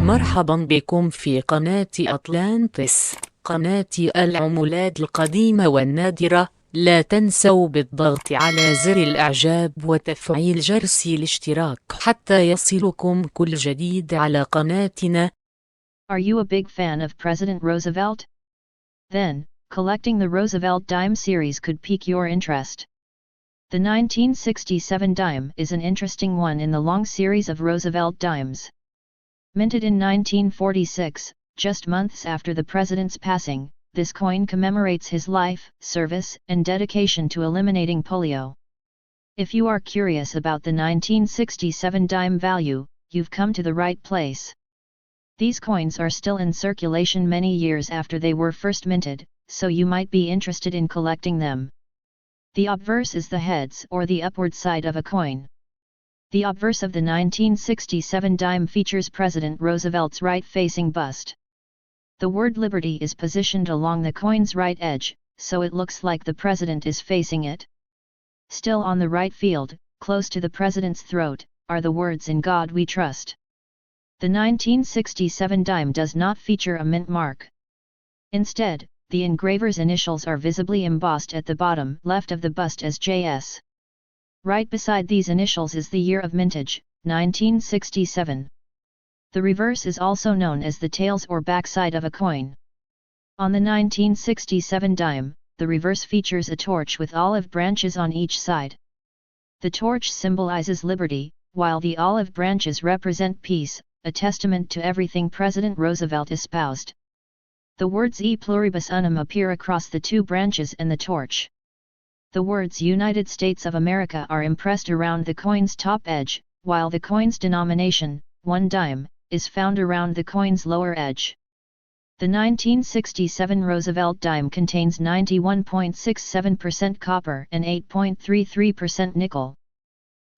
مرحبا بكم في قناة أطلانتس، قناة العملات القديمة والنادرة. لا تنسوا بالضغط على زر الإعجاب وتفعيل جرس الاشتراك حتى يصلكم كل جديد على قناتنا. Are you a big fan of President Roosevelt? Then, collecting the Roosevelt Dime series could pique your interest. The 1967 Dime is an interesting one in the long series of Roosevelt Dimes. Minted in 1946, just months after the president's passing, this coin commemorates his life, service, and dedication to eliminating polio. If you are curious about the 1967 Dime value, you've come to the right place. These coins are still in circulation many years after they were first minted, so you might be interested in collecting them. The obverse is the heads or the upward side of a coin. The obverse of the 1967 dime features President Roosevelt's right-facing bust. The word Liberty is positioned along the coin's right edge, so it looks like the president is facing it. Still on the right field, close to the president's throat, are the words "In God We Trust." The 1967 dime does not feature a mint mark. Instead, the engraver's initials are visibly embossed at the bottom left of the bust as JS. Right beside these initials is the year of mintage, 1967. The reverse is also known as the tails or backside of a coin. On the 1967 dime, the reverse features a torch with olive branches on each side. The torch symbolizes liberty, while the olive branches represent peace, a testament to everything President Roosevelt espoused. The words E pluribus unum appear across the two branches and the torch. The words United States of America are impressed around the coin's top edge, while the coin's denomination, 1 dime, is found around the coin's lower edge. The 1967 Roosevelt dime contains 91.67% copper and 8.33% nickel.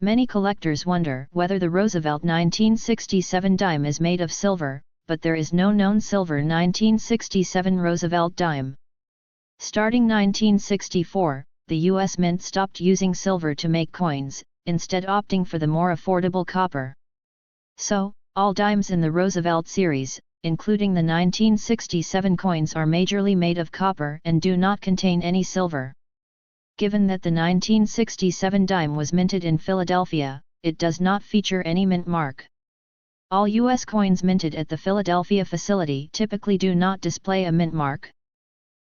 Many collectors wonder whether the Roosevelt 1967 dime is made of silver, but there is no known silver 1967 Roosevelt dime. Starting 1964, the U.S. Mint stopped using silver to make coins, instead opting for the more affordable copper. So, all dimes in the Roosevelt series, including the 1967 coins, are majorly made of copper and do not contain any silver. Given that the 1967 dime was minted in Philadelphia, it does not feature any mint mark. All U.S. coins minted at the Philadelphia facility typically do not display a mint mark.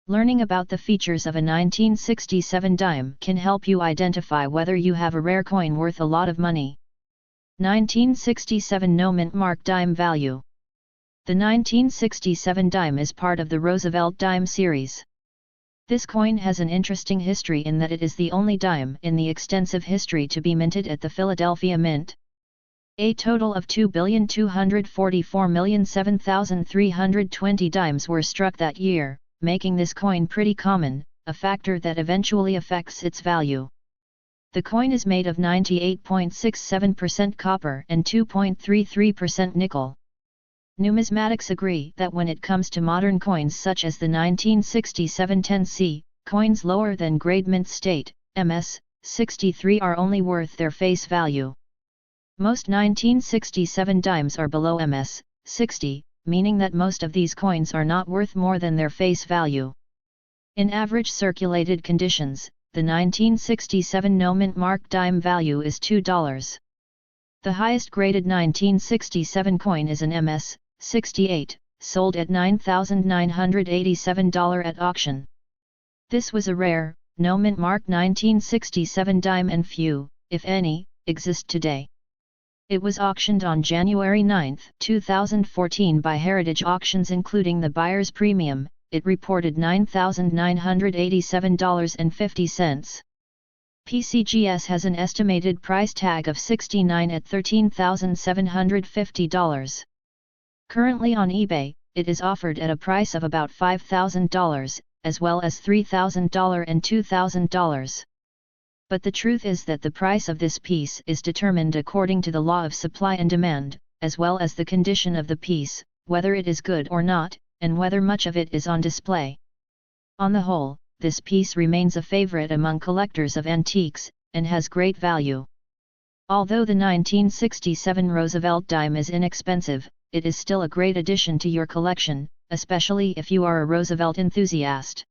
Learning about the features of a 1967 dime can help you identify whether you have a rare coin worth a lot of money. 1967 No Mint Mark Dime Value. The 1967 dime is part of the Roosevelt Dime series. This coin has an interesting history in that it is the only dime in the extensive history to be minted at the Philadelphia Mint. A total of 2,244,007,320 dimes were struck that year, making this coin pretty common, a factor that eventually affects its value. The coin is made of 98.67% copper and 2.33% nickel. Numismatics agree that when it comes to modern coins such as the 1967 10C, coins lower than grade mint state, MS, 63 are only worth their face value. Most 1967 dimes are below MS, 60, meaning that most of these coins are not worth more than their face value. In average circulated conditions, the 1967 no mint mark dime value is $2. The highest graded 1967 coin is an MS, 68, sold at $9,987 at auction. This was a rare, no mint mark 1967 dime and few, if any, exist today. It was auctioned on January 9, 2014 by Heritage Auctions including the buyer's premium. It reported $9,987.50. PCGS has an estimated price tag of 69 at $13,750. Currently on eBay, it is offered at a price of about $5,000, as well as $3,000 and $2,000. But the truth is that the price of this piece is determined according to the law of supply and demand, as well as the condition of the piece, whether it is good or not, and whether much of it is on display. On the whole, this piece remains a favorite among collectors of antiques, and has great value. Although the 1967 Roosevelt dime is inexpensive, it is still a great addition to your collection, especially if you are a Roosevelt enthusiast.